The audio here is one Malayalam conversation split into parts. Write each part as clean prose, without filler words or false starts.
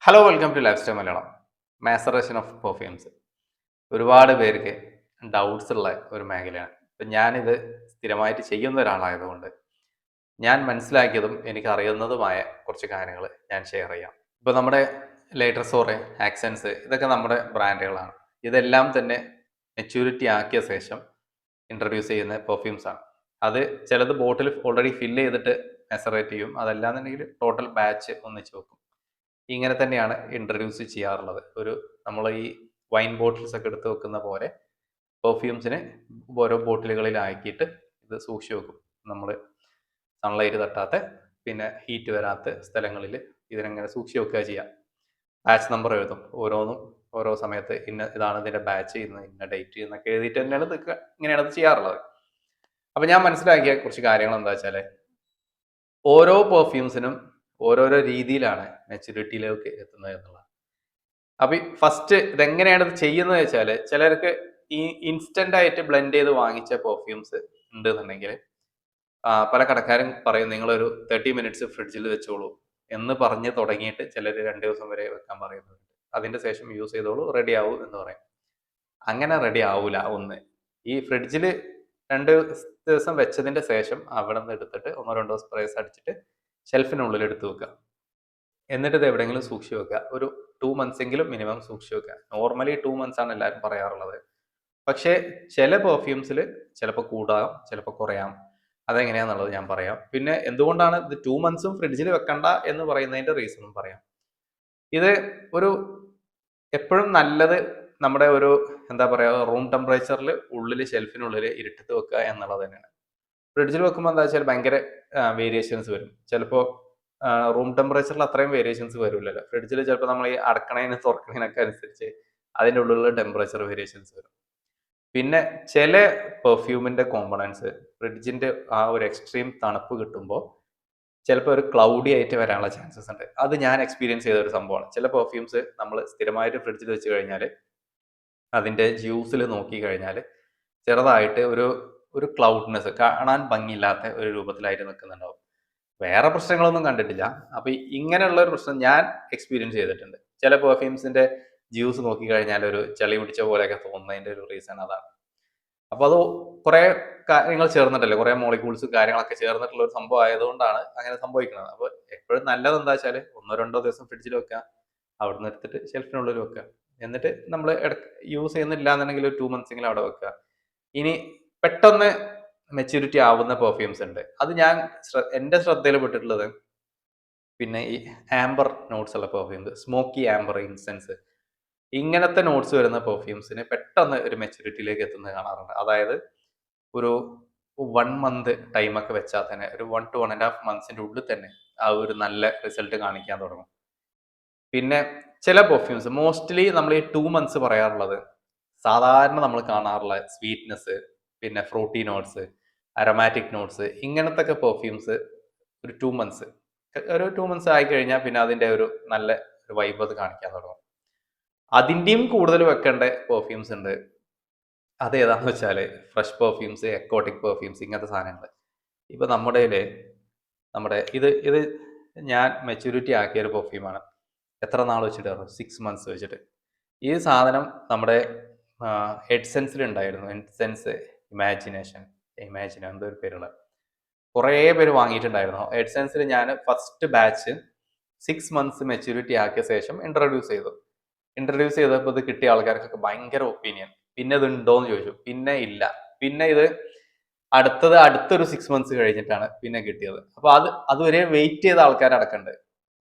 Hello welcome to lifestyle Malayalam. Maceration of perfumes ഒരുപാട് പേർക്ക് ഡൗട്ട്സ് ഉള്ള ഒരു മേഖലയാണ്. ഇപ്പം ഞാനിത് സ്ഥിരമായിട്ട് ചെയ്യുന്ന ഒരാളായതുകൊണ്ട് ഞാൻ മനസ്സിലാക്കിയതും എനിക്ക് അറിയുന്നതുമായ കുറച്ച് കാര്യങ്ങൾ ഞാൻ ഷെയർ ചെയ്യാം. ഇപ്പോൾ നമ്മുടെ ലേറ്റർസോറെ, ആക്സൻസ് ഇതൊക്കെ നമ്മുടെ ബ്രാൻഡുകളാണ്. ഇതെല്ലാം തന്നെ മെച്യൂരിറ്റി ആക്കിയ ശേഷം ഇൻട്രൊഡ്യൂസ് ചെയ്യുന്ന പെർഫ്യൂംസ് ആണ്. അത് ചിലത് ബോട്ടിൽ ഓൾറെഡി ഫില്ല് ചെയ്തിട്ട് മെസറേറ്റ് ചെയ്യും. അതല്ലാന്നുണ്ടെങ്കിൽ ടോട്ടൽ ബാച്ച് ഒന്നിച്ച് വെക്കും. ഇങ്ങനെ തന്നെയാണ് ഇൻട്രൊഡ്യൂസ് ചെയ്യാറുള്ളത്. നമ്മൾ ഈ വൈൻ ബോട്ടിൽസ് ഒക്കെ എടുത്ത് വെക്കുന്ന പോലെ പെർഫ്യൂംസിന് ഓരോ ബോട്ടിലുകളിലാക്കിയിട്ട് ഇത് സൂക്ഷിച്ച് വെക്കും. നമ്മൾ സൺലൈറ്റ് തട്ടാത്ത, പിന്നെ ഹീറ്റ് വരാത്ത സ്ഥലങ്ങളിൽ ഇതിനെങ്ങനെ സൂക്ഷിച്ച് വെക്കുക ചെയ്യാം. ബാച്ച് നമ്പർ എഴുതും. ഓരോന്നും ഓരോ സമയത്ത് ഇതാണ് ഇതിൻ്റെ ബാച്ച്, ഇന്ന ഡേറ്റ് എന്നൊക്കെ എഴുതിയിട്ട് തന്നെയാണ് ഇങ്ങനെയാണ് ഇത് ചെയ്യാറുള്ളത്. അപ്പം ഞാൻ മനസ്സിലാക്കിയ കുറച്ച് കാര്യങ്ങൾ എന്താ വെച്ചാൽ, ഓരോ പെർഫ്യൂംസിനും ഓരോരോ രീതിയിലാണ് മെച്യൂരിറ്റിയിലേക്ക് എത്തുന്നത് എന്നുള്ളത്. അപ്പൊ ഫസ്റ്റ് ഇതെങ്ങനെയാണ് ഇത് ചെയ്യുന്നത് വെച്ചാൽ, ചിലർക്ക് ഈ ഇൻസ്റ്റന്റ് ആയിട്ട് ബ്ലെൻഡ് ചെയ്ത് വാങ്ങിച്ച പെർഫ്യൂംസ് ഉണ്ട് എന്നുണ്ടെങ്കിൽ പല കടക്കാരും പറയും നിങ്ങളൊരു 30 മിനിറ്റ്സ് ഫ്രിഡ്ജിൽ വെച്ചോളൂ എന്ന് പറഞ്ഞ് തുടങ്ങിയിട്ട് ചിലർ 2 ദിവസം വരെ വെക്കാൻ പറയുന്നുണ്ട്. അതിന്റെ ശേഷം യൂസ് ചെയ്തോളൂ, റെഡി ആവും എന്ന് പറയും. അങ്ങനെ റെഡി ആവൂല. ഈ ഫ്രിഡ്ജിൽ 2 ദിവസം വെച്ചതിന്റെ ശേഷം അവിടെ നിന്ന് എടുത്തിട്ട് 1-2 സ്പ്രേസ് അടിച്ചിട്ട് ഷെൽഫിനുള്ളിൽ എടുത്ത് വെക്കുക. എന്നിട്ട് ഇത് എവിടെയെങ്കിലും സൂക്ഷിച്ച് വെക്കുക. ഒരു 2 മന്ത്സ് എങ്കിലും മിനിമം സൂക്ഷിച്ച് വെക്കുക. നോർമലി 2 മന്ത്സ് ആണ് എല്ലാവരും പറയാറുള്ളത്. പക്ഷേ ചില പെർഫ്യൂംസിൽ ചിലപ്പോൾ കൂടാം, ചിലപ്പോൾ കുറയാം. അതെങ്ങനെയാണെന്നുള്ളത് ഞാൻ പറയാം. പിന്നെ എന്തുകൊണ്ടാണ് ഇത് 2 മന്ത്സും ഫ്രിഡ്ജിൽ വെക്കണ്ട എന്ന് പറയുന്നതിന്റെ റീസണും പറയാം. ഇത് ഒരു എപ്പോഴും നല്ലത് നമ്മുടെ എന്താ പറയുക, റൂം ടെമ്പറേച്ചറിൽ ഉള്ളിൽ ഷെൽഫിനുള്ളിൽ ഇരുട്ടത്ത് വെക്കുക എന്നുള്ളത് തന്നെയാണ്. ഫ്രിഡ്ജിൽ വെക്കുമ്പോൾ എന്താ വെച്ചാൽ ഭയങ്കര വേരിയേഷൻസ് വരും. ചിലപ്പോൾ റൂം ടെമ്പറേച്ചറിൽ അത്രയും വേരിയേഷൻസ് വരില്ലല്ലോ. ഫ്രിഡ്ജിൽ ചിലപ്പോൾ നമ്മൾ ഈ അടക്കണതിന് തുറക്കണതിനൊക്കെ അനുസരിച്ച് അതിൻ്റെ ഉള്ളിലുള്ള ടെമ്പറേച്ചർ വേരിയേഷൻസ് വരും. പിന്നെ ചില പെർഫ്യൂമിന്റെ കോമ്പണൻസ് ഫ്രിഡ്ജിന്റെ ആ ഒരു എക്സ്ട്രീം തണുപ്പ് കിട്ടുമ്പോൾ ചിലപ്പോൾ ഒരു ക്ലൗഡി ആയിട്ട് വരാനുള്ള ചാൻസസ് ഉണ്ട്. അത് ഞാൻ എക്സ്പീരിയൻസ് ചെയ്ത ഒരു സംഭവമാണ്. ചില പെർഫ്യൂംസ് നമ്മൾ സ്ഥിരമായിട്ട് ഫ്രിഡ്ജിൽ വെച്ച് കഴിഞ്ഞാൽ അതിന്റെ ജ്യൂസിൽ നോക്കി കഴിഞ്ഞാൽ ചെറുതായിട്ട് ഒരു ഒരു ക്ലൗഡ്നെസ്, കാണാൻ ഭംഗിയില്ലാത്ത ഒരു രൂപത്തിലായിട്ട് നിൽക്കുന്നുണ്ടാവും. വേറെ പ്രശ്നങ്ങളൊന്നും കണ്ടിട്ടില്ല. അപ്പൊ ഇങ്ങനെയുള്ള ഒരു പ്രശ്നം ഞാൻ എക്സ്പീരിയൻസ് ചെയ്തിട്ടുണ്ട്. ചില പെർഫ്യൂംസിന്റെ ജ്യൂസ് നോക്കി കഴിഞ്ഞാൽ ഒരു ചളി പിടിച്ച പോലെയൊക്കെ തോന്നുന്നതിന്റെ ഒരു റീസൺ അതാണ്. അപ്പൊ അത് കുറെ കാര്യങ്ങൾ ചേർന്നിട്ടല്ലേ, കുറെ മോളിക്യൂൾസ് കാര്യങ്ങളൊക്കെ ചേർന്നിട്ടുള്ള ഒരു സംഭവം ആയതുകൊണ്ടാണ് അങ്ങനെ സംഭവിക്കുന്നത്. അപ്പൊ എപ്പോഴും നല്ലത് എന്താ വെച്ചാൽ 1-2 ദിവസം ഫ്രിഡ്ജിൽ വെക്കുക, അവിടുന്ന് എടുത്തിട്ട് ഷെൽഫിനുള്ളിൽ വെക്കുക. എന്നിട്ട് നമ്മൾ യൂസ് ചെയ്യുന്നില്ല എന്നുണ്ടെങ്കിൽ ഒരു 2 മന്ത്സ് എങ്കിലും അവിടെ വെക്കുക. ഇനി പെട്ടെന്ന് മെച്യൂരിറ്റി ആവുന്ന പെർഫ്യൂംസ് ഉണ്ട്. അത് ഞാൻ എന്റെ ശ്രദ്ധയിൽ പെട്ടിട്ടുള്ളത് പിന്നെ ഈ ആംബർ നോട്ട്സ് ഉള്ള പെർഫ്യൂംസ്, സ്മോക്കി ആംബർ ഇൻസെൻസ്, ഇങ്ങനത്തെ നോട്ട്സ് വരുന്ന പെർഫ്യൂംസിന് പെട്ടെന്ന് ഒരു മെച്യൂരിറ്റിയിലേക്ക് എത്തുന്നത് കാണാറുണ്ട്. അതായത് ഒരു 1 മന്ത് ടൈമൊക്കെ വെച്ചാൽ തന്നെ, ഒരു 1 to 1.5 മന്ത്സിന്റെ ഉള്ളിൽ തന്നെ ആ ഒരു നല്ല റിസൾട്ട് കാണിക്കാൻ തുടങ്ങും. പിന്നെ ചില പെർഫ്യൂംസ് മോസ്റ്റ്ലി നമ്മൾ ഈ 2 മന്ത്സ് പറയാറുള്ളത്, സാധാരണ നമ്മൾ കാണാറുള്ള സ്വീറ്റ്നെസ്, പിന്നെ ഫ്രൂട്ടി നോട്ട്സ്, അരോമാറ്റിക് നോട്ട്സ്, ഇങ്ങനത്തെ ഒക്കെ പെർഫ്യൂംസ് ഒരു 2 മന്ത്സ് ആയി കഴിഞ്ഞാൽ പിന്നെ അതിന്റെ ഒരു നല്ല ഒരു വൈബ് അത് കാണിക്കാൻ തുടങ്ങും. അതിന്റെയും കൂടുതൽ വെക്കേണ്ട പെർഫ്യൂംസ് ഉണ്ട്. അത് ഏതാന്ന് വെച്ചാൽ ഫ്രഷ് പെർഫ്യൂംസ്, എക്കോട്ടിക് പെർഫ്യൂംസ്, ഇങ്ങനത്തെ സാധനങ്ങൾ. ഇപ്പൊ നമ്മുടെ ഇത് ഇത് ഞാൻ മെച്യൂരിറ്റി ആക്കിയ ഒരു പെർഫ്യൂമാണ്. എത്ര നാൾ വെച്ചിട്ട് 6 മന്ത്സ് വെച്ചിട്ട്. ഈ സാധനം നമ്മുടെ ഹെഡ്സെൻസിൽ ഉണ്ടായിരുന്നു. ഹെഡ്സെൻസ് ഇമാജിനോ എന്തോ ഒരു പേരുള്ള കുറേ പേര് വാങ്ങിയിട്ടുണ്ടായിരുന്നു. ഹെഡ്സെൻസിൽ ഞാൻ ഫസ്റ്റ് ബാച്ച് 6 മന്ത്സ് മെച്യൂരിറ്റി ആക്കിയ ശേഷം ഇൻട്രൊഡ്യൂസ് ചെയ്തപ്പോൾ ഇത് കിട്ടിയ ആൾക്കാർക്കൊക്കെ ഭയങ്കര ഒപ്പീനിയൻ. പിന്നെ ഇത് ഉണ്ടോന്ന് ചോദിച്ചു. പിന്നെ ഇല്ല. പിന്നെ ഇത് അടുത്തൊരു 6 മന്ത്സ് കഴിഞ്ഞിട്ടാണ് പിന്നെ കിട്ടിയത്. അപ്പൊ അതുവരെ വെയിറ്റ് ചെയ്ത ആൾക്കാരടക്കണ്ട്.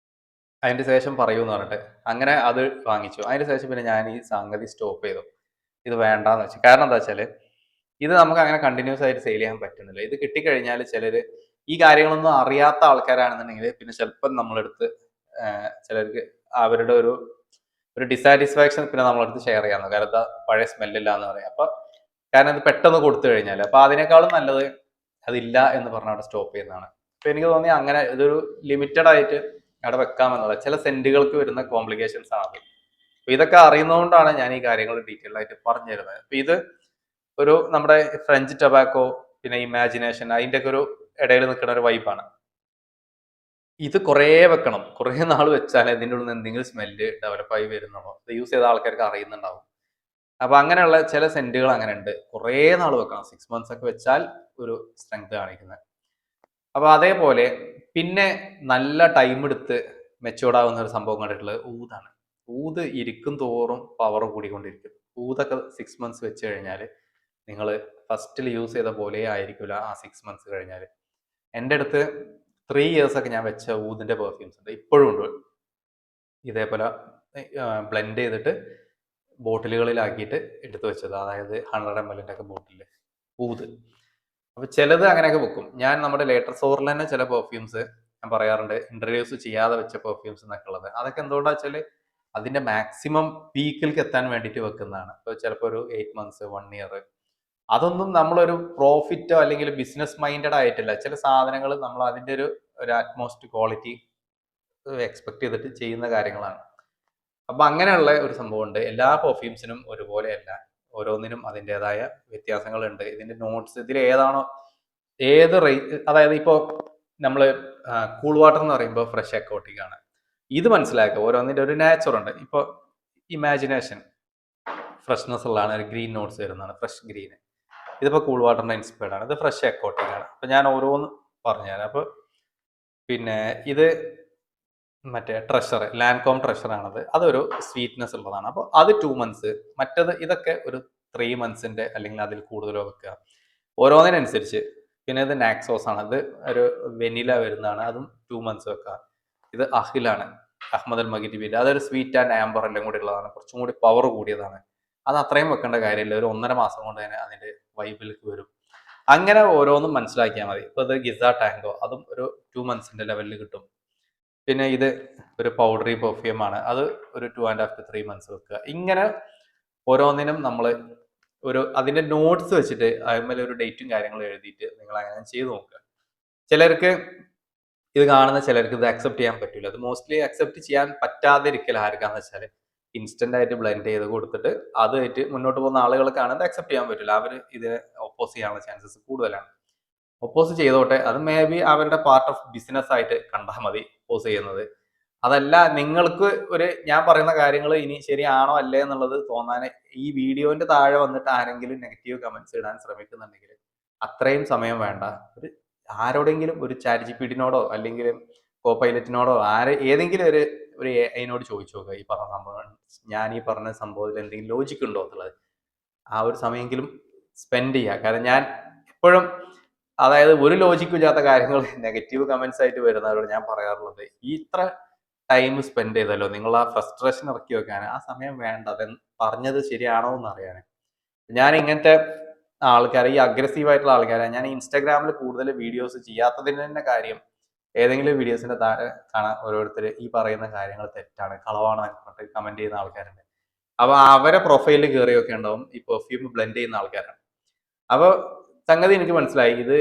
അതിന്റെ ശേഷം പറയൂന്ന് പറഞ്ഞിട്ട് അങ്ങനെ അത് വാങ്ങിച്ചു. അതിന്റെ ശേഷം പിന്നെ ഞാൻ ഈ സംഗതി സ്റ്റോപ്പ് ചെയ്തു. ഇത് വേണ്ടാന്ന് വെച്ചു. കാരണം എന്താ വെച്ചാല് ഇത് നമുക്ക് അങ്ങനെ കണ്ടിന്യൂസ് ആയിട്ട് സെയിൽ ചെയ്യാൻ പറ്റുന്നില്ല. ഇത് കിട്ടിക്കഴിഞ്ഞാൽ ചിലര് ഈ കാര്യങ്ങളൊന്നും അറിയാത്ത ആൾക്കാരാണെന്നുണ്ടെങ്കിൽ പിന്നെ ചിലപ്പോൾ നമ്മളെടുത്ത് ചിലർക്ക് അവരുടെ ഒരു ഡിസാറ്റിസ്ഫാക്ഷൻ പിന്നെ നമ്മളടുത്ത് ഷെയർ ചെയ്യാന്ന്. കാരണം എന്താ പഴയ സ്മെല്ലില്ല എന്ന് പറയാം. അപ്പൊ കാരണം ഇത് പെട്ടെന്ന് കൊടുത്തു കഴിഞ്ഞാൽ അപ്പൊ അതിനേക്കാളും നല്ലത് അതില്ല എന്ന് പറഞ്ഞ അവിടെ സ്റ്റോപ്പ് ചെയ്യുന്നതാണ്. അപ്പൊ എനിക്ക് തോന്നി അങ്ങനെ ഇതൊരു ലിമിറ്റഡ് ആയിട്ട് അവിടെ വെക്കാമെന്നുള്ളത്. ചില സെന്റുകൾക്ക് വരുന്ന കോംപ്ലിക്കേഷൻസ് ആണ്. അപ്പൊ ഇതൊക്കെ അറിയുന്നതുകൊണ്ടാണ് ഞാൻ ഈ കാര്യങ്ങൾ ഡീറ്റെയിൽ ആയിട്ട് പറഞ്ഞു തരുന്നത്. അപ്പൊ ഇത് നമ്മുടെ ഫ്രഞ്ച് ടൊബാക്കോ, പിന്നെ ഇമാജിനേഷൻ, അതിന്റെ ഒക്കെ ഒരു ഇടയിൽ നിൽക്കുന്ന ഒരു വൈബാണ്. ഇത് കുറേ വെക്കണം. കുറേ നാൾ വെച്ചാലേ ഇതിൻ്റെ ഉള്ളിൽ നിന്ന് എന്തെങ്കിലും സ്മെല്ല് ഡെവലപ്പായി വരുന്നുള്ളൂ. ഇത് യൂസ് ചെയ്ത ആൾക്കാർക്ക് അറിയുന്നുണ്ടാവും. അപ്പൊ അങ്ങനെയുള്ള ചില സെന്റുകൾ അങ്ങനെ ഉണ്ട്. കുറേ നാൾ വെക്കണം. 6 മന്ത്സ് ഒക്കെ വെച്ചാൽ ഒരു സ്ട്രെങ്ത് കാണിക്കുന്നത്. അപ്പൊ അതേപോലെ പിന്നെ നല്ല ടൈം എടുത്ത് മെച്ചൂർഡ് ആവുന്ന ഒരു സംഭവം കണ്ടിട്ടുള്ളത് ഊതാണ്. ഊത് ഇരിക്കും തോറും പവർ കൂടിക്കൊണ്ടിരിക്കും. ഊതൊക്കെ 6 മന്ത്സ് വെച്ച് കഴിഞ്ഞാൽ നിങ്ങൾ ഫസ്റ്റിൽ യൂസ് ചെയ്ത പോലെ ആയിരിക്കില്ല ആ 6 മന്ത്സ് കഴിഞ്ഞാൽ. എൻ്റെ അടുത്ത് 3 ഇയേഴ്സ് ഒക്കെ ഞാൻ വെച്ച ഊതിൻ്റെ പെർഫ്യൂംസ് ഉണ്ട്, ഇപ്പോഴും ഉണ്ട്. ഇതേപോലെ ബ്ലെൻഡ് ചെയ്തിട്ട് ബോട്ടിലുകളിലാക്കിയിട്ട് എടുത്തു വെച്ചത്, അതായത് 100 ml ഒക്കെ ബോട്ടിൽ ഊത്. അപ്പൊ ചിലത് അങ്ങനെയൊക്കെ വെക്കും. ഞാൻ നമ്മുടെ ലേറ്റർ സോറിൽ തന്നെ ചില പെർഫ്യൂംസ് ഞാൻ പറയാറുണ്ട് ഇൻട്രൊഡ്യൂസ് ചെയ്യാതെ വെച്ച പെർഫ്യൂംസ് എന്നൊക്കെ ഉള്ളത്. അതൊക്കെ എന്തുകൊണ്ടാ വെച്ചാൽ അതിന്റെ മാക്സിമം പീക്കിലേക്ക് എത്താൻ വേണ്ടിയിട്ട് വെക്കുന്നതാണ്. ഇപ്പോൾ ചിലപ്പോൾ ഒരു 8 മന്ത്സ് 1 ഇയർ, അതൊന്നും നമ്മളൊരു പ്രോഫിറ്റോ അല്ലെങ്കിൽ ബിസിനസ് മൈൻഡഡ് ആയിട്ടില്ല. ചില സാധനങ്ങൾ നമ്മൾ അതിന്റെ ഒരു അറ്റ്മോസ്റ്റ് ക്വാളിറ്റി എക്സ്പെക്ട് ചെയ്തിട്ട് ചെയ്യുന്ന കാര്യങ്ങളാണ്. അപ്പൊ അങ്ങനെയുള്ള ഒരു സംഭവമുണ്ട്. എല്ലാ പെർഫ്യൂംസിനും ഒരുപോലെയല്ല, ഓരോന്നിനും അതിൻ്റെതായ വ്യത്യാസങ്ങളുണ്ട്. ഇതിന്റെ നോട്ട്സ് ഇതിൽ ഏതാണോ ഏത് റേറ്റ്, അതായത് ഇപ്പോൾ നമ്മൾ കൂൾ വാട്ടർ എന്ന് പറയുമ്പോൾ ഫ്രഷ് അക്കോട്ടിക് ആണ്. ഇത് മനസ്സിലാക്കുക, ഓരോന്നിന്റെ ഒരു നാച്ചർ ഉണ്ട്. ഇപ്പോൾ ഇമാജിനേഷൻ ഫ്രഷ്നെസ് ഉള്ളതാണ്, ഒരു ഗ്രീൻ നോട്ട്സ് വരുന്നതാണ്, ഫ്രഷ് ഗ്രീൻ. ഇതിപ്പോൾ കൂൾ വാട്ടറിന്റെ ഇൻസ്പയർഡ് ആണ്. ഇത് ഫ്രഷ് അക്കോട്ടിക് ആണ്. അപ്പൊ ഞാൻ ഓരോന്ന് പറഞ്ഞുതരാം. അപ്പൊ പിന്നെ ഇത് മറ്റേ ട്രഷർ, ലാൻകോം ട്രഷർ ആണത്. അതൊരു സ്വീറ്റ്നെസ് ഉള്ളതാണ്. അപ്പോൾ അത് 2 മന്ത്സ്. മറ്റത് ഇതൊക്കെ ഒരു 3 മന്ത്സിന്റെ അല്ലെങ്കിൽ അതിൽ കൂടുതലോ വെക്കുക, ഓരോന്നിനനുസരിച്ച്. പിന്നെ ഇത് നാക്സോസ് ആണ്, അത് ഒരു വെനില വരുന്നതാണ്, അതും 2 മന്ത്സ് വെക്കുക. ഇത് അഹിലാണ്, അഹമ്മദ് അൽ മഗരിബിന്റെ, അതൊരു സ്വീറ്റ് ആൻഡ് ആംബർ എല്ലാം കൂടി ഉള്ളതാണ്, കുറച്ചും കൂടി പവർ കൂടിയതാണ്. അത് അത്രയും വെക്കേണ്ട കാര്യമില്ല, ഒരു 1.5 മാസം കൊണ്ട് തന്നെ അതിന്റെ വൈബിലേക്ക് വരും. അങ്ങനെ ഓരോന്നും മനസ്സിലാക്കിയാൽ മതി. ഇപ്പൊ ഇത് ഗിസ ടാങ്കോ, അതും ഒരു 2 മന്ത്സിന്റെ ലെവലിൽ കിട്ടും. പിന്നെ ഇത് ഒരു പൗഡറി പെർഫ്യൂം ആണ്, അത് ഒരു 2.5 to 3 മന്ത്സ് വെക്കുക. ഇങ്ങനെ ഓരോന്നിനും നമ്മൾ ഒരു അതിന്റെ നോട്ട്സ് വെച്ചിട്ട് അതിന്മേൽ ഒരു ഡേറ്റും കാര്യങ്ങളും എഴുതിയിട്ട് നിങ്ങൾ അങ്ങനെ ചെയ്ത് നോക്കുക. ചിലർക്ക് ഇത് കാണുന്ന ചിലർക്ക് ഇത് അക്സെപ്റ്റ് ചെയ്യാൻ പറ്റില്ല. അത് മോസ്റ്റ്ലി അക്സെപ്റ്റ് ചെയ്യാൻ പറ്റാതിരിക്കൽ ആർക്കാന്ന് വെച്ചാൽ ഇൻസ്റ്റന്റ് ആയിട്ട് ബ്ലെൻഡ് ചെയ്ത് കൊടുത്തിട്ട് അതായിട്ട് മുന്നോട്ട് പോകുന്ന ആളുകൾക്കാണ് ഇത് അക്സെപ്റ്റ് ചെയ്യാൻ പറ്റില്ല. അവർ ഇതിനെ ഒപ്പോസ് ചെയ്യാനുള്ള ചാൻസസ് കൂടുതലാണ്. ഒപ്പോസ് ചെയ്തോട്ടെ, അത് മേ ബി അവരുടെ പാർട്ട് ഓഫ് ബിസിനസ് ആയിട്ട് കണ്ടാൽ മതി ഒപ്പോസ് ചെയ്യുന്നത്. അതല്ല നിങ്ങൾക്ക് ഞാൻ പറയുന്ന കാര്യങ്ങൾ ഇനി ശരിയാണോ അല്ലേ എന്നുള്ളത് തോന്നാൻ ഈ വീഡിയോന്റെ താഴെ വന്നിട്ട് ആരെങ്കിലും നെഗറ്റീവ് കമന്റ്സ് ഇടാൻ ശ്രമിക്കുന്നുണ്ടെങ്കിൽ അത്രയും സമയം വേണ്ട. ആരോടെങ്കിലും ഒരു ചാറ്റ് ജിപിടിനോടോ അല്ലെങ്കിൽ കോ പൈലറ്റിനോടോ ഏതെങ്കിലും ഒരു അതിനോട് ചോദിച്ചു നോക്കുക, ഈ പറഞ്ഞ സംഭവം, ഞാൻ ഈ പറഞ്ഞ സംഭവത്തിൽ എന്തെങ്കിലും ലോജിക്ക് ഉണ്ടോ എന്നുള്ളത്. ആ ഒരു സമയമെങ്കിലും സ്പെൻഡ് ചെയ്യുക. കാരണം ഞാൻ എപ്പോഴും, അതായത് ഒരു ലോജിക്കും ഇല്ലാത്ത കാര്യങ്ങൾ നെഗറ്റീവ് കമന്റ്സ് ആയിട്ട് വരുന്നവരോട് ഞാൻ പറയാറുള്ളത്, ഈ ഇത്ര ടൈം സ്പെൻഡ് ചെയ്തല്ലോ നിങ്ങൾ ആ ഫ്രസ്ട്രേഷൻ ഇറക്കി വെക്കാൻ, ആ സമയം വേണ്ട. അത് പറഞ്ഞത് ശരിയാണോ എന്ന് അറിയാൻ. ഞാൻ ഇങ്ങനത്തെ ആൾക്കാരെ, ഈ അഗ്രസീവ് ആയിട്ടുള്ള ആൾക്കാരെ ഞാൻ ഇൻസ്റ്റാഗ്രാമിൽ കൂടുതൽ വീഡിയോസ് ചെയ്യാത്തതിന് തന്നെ കാര്യം, ഏതെങ്കിലും വീഡിയോസിന്റെ താഴെ കാണാൻ ഓരോരുത്തർ ഈ പറയുന്ന കാര്യങ്ങൾ തെറ്റാണ്, കളവാണ് പറഞ്ഞിട്ട് കമന്റ് ചെയ്യുന്ന ആൾക്കാരുണ്ട്. അപ്പൊ അവരെ പ്രൊഫൈലിൽ കയറിയൊക്കെ ഉണ്ടാവും ഈ പെർഫ്യൂം ബ്ലെൻഡ് ചെയ്യുന്ന ആൾക്കാരാണ്. അപ്പൊ സംഗതി എനിക്ക് മനസ്സിലായി, ഇത്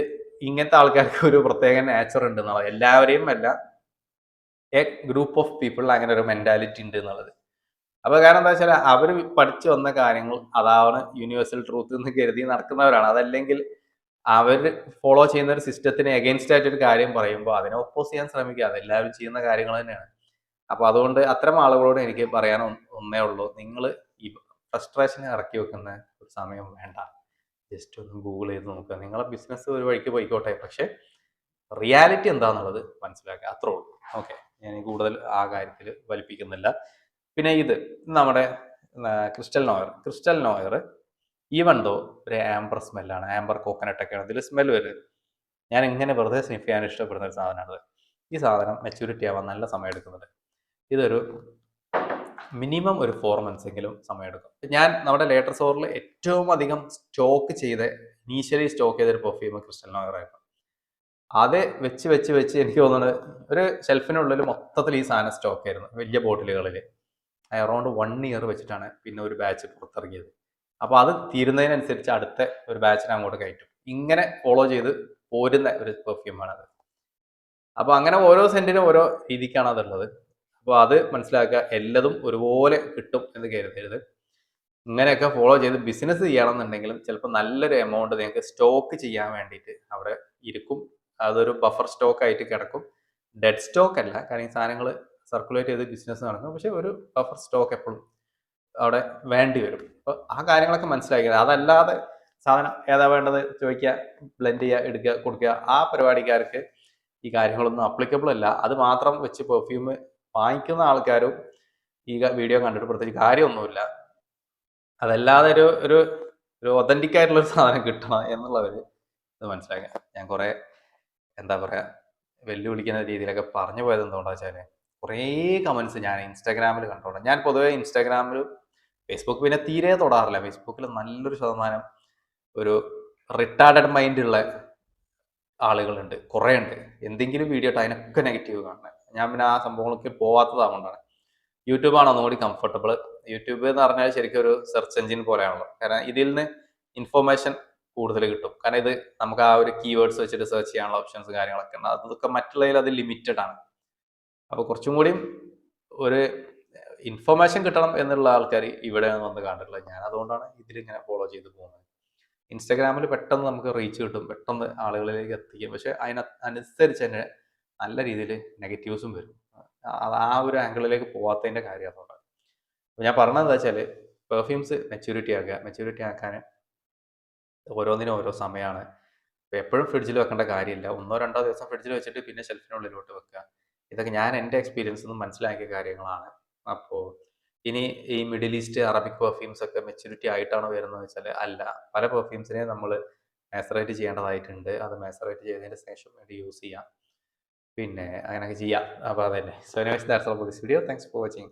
ഇങ്ങനത്തെ ആൾക്കാർക്ക് ഒരു പ്രത്യേക നാച്ചർ ഉണ്ട് എന്നുള്ളത്. എല്ലാവരെയും അല്ല, എ ഗ്രൂപ്പ് ഓഫ് പീപ്പിൾ അങ്ങനെ ഒരു മെന്റാലിറ്റി ഉണ്ട് എന്നുള്ളത്. അപ്പൊ കാരണം എന്താ വെച്ചാൽ അവർ പഠിച്ചു വന്ന കാര്യങ്ങൾ അതാണ് യൂണിവേഴ്സൽ ട്രൂത്ത് എന്ന് കരുതി നടക്കുന്നവരാണ്. അതല്ലെങ്കിൽ അവർ ഫോളോ ചെയ്യുന്ന ഒരു സിസ്റ്റത്തിന് എഗെയിൻസ്റ്റ് ആയിട്ട് ഒരു കാര്യം പറയുമ്പോൾ അതിനെ ഒപ്പോസ് ചെയ്യാൻ ശ്രമിക്കുക. അതെല്ലാവരും ചെയ്യുന്ന കാര്യങ്ങൾ തന്നെയാണ്. അപ്പൊ അതുകൊണ്ട് അത്തരം ആളുകളോട് എനിക്ക് പറയാൻ ഒന്നേ ഉള്ളൂ, നിങ്ങൾ ഈ ഫ്രസ്ട്രേഷൻ ഇറക്കി വെക്കുന്ന ഒരു സമയം വേണ്ട. ജസ്റ്റ് ഒന്ന് ഗൂഗിൾ ചെയ്ത് നോക്കുക. നിങ്ങളെ ബിസിനസ് ഒരു വഴിക്ക് പോയിക്കോട്ടെ, പക്ഷെ റിയാലിറ്റി എന്താണെന്നുള്ളത് മനസ്സിലാക്കുക, അത്രേ ഉള്ളൂ. ഓക്കെ, ഞാൻ കൂടുതൽ ആ കാര്യത്തിൽ വലിപ്പിക്കുന്നില്ല. പിന്നെ ഇത് നമ്മുടെ ക്രിസ്റ്റൽ നോയർ ഈവൻ ദോ ഒരു ആംബർ സ്മെല്ലാണ്, ആംബർ കോക്കനട്ട് ഒക്കെയാണ് ഇതിൽ സ്മെൽ വരുന്നത്. ഞാൻ ഇങ്ങനെ വെറുതെ സ്നിഫ് ചെയ്യാൻ ഇഷ്ടപ്പെടുന്ന ഒരു സാധനമാണത്. ഈ സാധനം മെച്യൂരിറ്റി ആവാൻ നല്ല സമയം എടുക്കുന്നുണ്ട്. ഇതൊരു മിനിമം ഒരു 4 മന്ത്സ് എങ്കിലും സമയമെടുക്കും. ഞാൻ നമ്മുടെ ലേറ്റർ സ്റ്റോറിൽ ഏറ്റവും അധികം ഇനീഷ്യലി സ്റ്റോക്ക് ചെയ്തൊരു പെർഫ്യൂം ക്രിസ്റ്റൽ നോയർ ആയിരുന്നു. അത് വെച്ച് എനിക്ക് തോന്നുന്നത് ഒരു ഷെൽഫിനുള്ളിൽ മൊത്തത്തിൽ ഈ സാധനം സ്റ്റോക്ക് ആയിരുന്നു, വലിയ ബോട്ടിലുകളിൽ. അറൗണ്ട് 1 ഇയർ വെച്ചിട്ടാണ് പിന്നെ ഒരു ബാച്ച് പുറത്തിറങ്ങിയത്. അപ്പോൾ അത് തീരുന്നതിനനുസരിച്ച് അടുത്ത ഒരു ബാച്ചിനെ അങ്ങോട്ട് കയറ്റും. ഇങ്ങനെ ഫോളോ ചെയ്ത് പോരുന്ന ഒരു പെർഫ്യൂമാണത്. അപ്പോൾ അങ്ങനെ ഓരോ സെന്റിനും ഓരോ രീതിക്കാണ് അതുള്ളത്. അപ്പോൾ അത് മനസ്സിലാക്കുക, എല്ലതും ഒരുപോലെ കിട്ടും എന്ന് കരുതരുത്. ഇങ്ങനെയൊക്കെ ഫോളോ ചെയ്ത് ബിസിനസ് ചെയ്യണമെന്നുണ്ടെങ്കിലും ചിലപ്പോൾ നല്ലൊരു എമൗണ്ട് നിങ്ങൾക്ക് സ്റ്റോക്ക് ചെയ്യാൻ വേണ്ടിയിട്ട് അവിടെ ഇരിക്കും. അതൊരു ബഫർ സ്റ്റോക്ക് ആയിട്ട് കിടക്കും. ഡെഡ് സ്റ്റോക്ക് അല്ല, കാരണം ഈ സാധനങ്ങൾ സർക്കുലേറ്റ് ചെയ്ത് ബിസിനസ് നടക്കും. പക്ഷെ ഒരു ബഫർ സ്റ്റോക്ക് എപ്പോഴും അവിടെ വേണ്ടി വരും. അപ്പോൾ ആ കാര്യങ്ങളൊക്കെ മനസ്സിലാക്കിയത്. അതല്ലാതെ സാധനം ഏതാ വേണ്ടത് ചോദിക്കുക, ബ്ലെൻഡ് ചെയ്യുക, എടുക്കുക, കൊടുക്കുക, ആ പരിപാടിക്കാർക്ക് ഈ കാര്യങ്ങളൊന്നും അപ്ലിക്കബിൾ അല്ല. അത് മാത്രം വെച്ച് പെർഫ്യൂം വാങ്ങിക്കുന്ന ആൾക്കാരും ഈ വീഡിയോ കണ്ടിട്ട് പ്രത്യേകിച്ച് കാര്യമൊന്നുമില്ല. അതല്ലാതെ ഒരു ഒരു ഒരു ഒതന്റിക് ആയിട്ടുള്ള ഒരു സാധനം കിട്ടണം എന്നുള്ളവർ ഇത് മനസ്സിലാക്കുക. ഞാൻ കുറേ എന്താ പറയുക, വെല്ലുവിളിക്കുന്ന രീതിയിലൊക്കെ പറഞ്ഞു പോയത് എന്തുകൊണ്ടാ വെച്ചാൽ, കുറേ കമൻസ് ഞാൻ ഇൻസ്റ്റാഗ്രാമിൽ കണ്ടോളാം. ഞാൻ പൊതുവേ ഇൻസ്റ്റാഗ്രാമിലും ഫേസ്ബുക്ക് പിന്നെ തീരെ തൊടാറില്ല. ഫേസ്ബുക്കിൽ നല്ലൊരു ശതമാനം ഒരു റിട്ടാർഡഡ് മൈൻഡുള്ള ആളുകളുണ്ട്, കുറേ ഉണ്ട്. എന്തെങ്കിലും വീഡിയോ ഇട്ട് അതിനൊക്കെ നെഗറ്റീവ് കാണുന്നത്. ഞാൻ പിന്നെ ആ സംഭവങ്ങളൊക്കെ പോവാത്തതാകൊണ്ടാണ്. യൂട്യൂബാണ് ഒന്നുകൂടി കംഫർട്ടബിൾ. യൂട്യൂബ് എന്ന് പറഞ്ഞാൽ ശരിക്കും ഒരു സെർച്ച് എഞ്ചിൻ പോലെയാണല്ലോ. കാരണം ഇതിൽ നിന്ന് ഇൻഫോർമേഷൻ കൂടുതൽ കിട്ടും. കാരണം ഇത് നമുക്ക് ആ ഒരു കീവേഡ്സ് വെച്ചിട്ട് സെർച്ച് ചെയ്യാനുള്ള ഓപ്ഷൻസ് കാര്യങ്ങളൊക്കെ ഉണ്ട്. അതൊക്കെ മറ്റുള്ളതിൽ അത് ലിമിറ്റഡ് ആണ്. അപ്പോൾ കുറച്ചും കൂടിയും ഒരു ഇൻഫർമേഷൻ കിട്ടണം എന്നുള്ള ആൾക്കാർ ഇവിടെയാണ് വന്ന് കണ്ടിട്ടുള്ളത്. ഞാൻ അതുകൊണ്ടാണ് ഇതിലിങ്ങനെ ഫോളോ ചെയ്ത് പോകുന്നത്. ഇൻസ്റ്റാഗ്രാമിൽ പെട്ടെന്ന് നമുക്ക് റീച്ച് കിട്ടും, പെട്ടെന്ന് ആളുകളിലേക്ക് എത്തിക്കും. പക്ഷെ അതിനനുസരിച്ച് തന്നെ നല്ല രീതിയിൽ നെഗറ്റീവ്സും വരും. ആ ഒരു ആംഗിളിലേക്ക് പോവാത്തതിൻ്റെ കാര്യം അതുകൊണ്ടാണ്. അപ്പോൾ ഞാൻ പറഞ്ഞത് എന്താ വെച്ചാൽ, പെർഫ്യൂംസ് മെച്യൂരിറ്റി ആക്കാൻ ഓരോന്നിനും ഓരോ സമയമാണ്. അപ്പോൾ എപ്പോഴും ഫ്രിഡ്ജിൽ വെക്കേണ്ട കാര്യമില്ല. 1-2 ദിവസം ഫ്രിഡ്ജിൽ വെച്ചിട്ട് പിന്നെ ഷെൽഫിനുള്ളിലോട്ട് വെക്കുക. ഇതൊക്കെ ഞാൻ എൻ്റെ എക്സ്പീരിയൻസിൽ നിന്ന് മനസ്സിലാക്കിയ കാര്യങ്ങളാണ്. അപ്പോൾ ഇനി ഈ മിഡിൽ ഈസ്റ്റ് അറബിക് പെർഫ്യൂംസ് ഒക്കെ മെച്യൂരിറ്റി ആയിട്ടാണോ വരുന്നത് വെച്ചാൽ അല്ല. പല പെർഫ്യൂംസിനെ നമ്മൾ മാസറേറ്റ് ചെയ്യേണ്ടതായിട്ടുണ്ട്. അത് മാസറേറ്റ് ചെയ്തതിന് ശേഷം വേണ്ടി യൂസ് ചെയ്യാം. പിന്നെ അങ്ങനെയൊക്കെ ചെയ്യാം. അപ്പോൾ അതന്നെ. So anyways that's all for this video. Thanks for watching.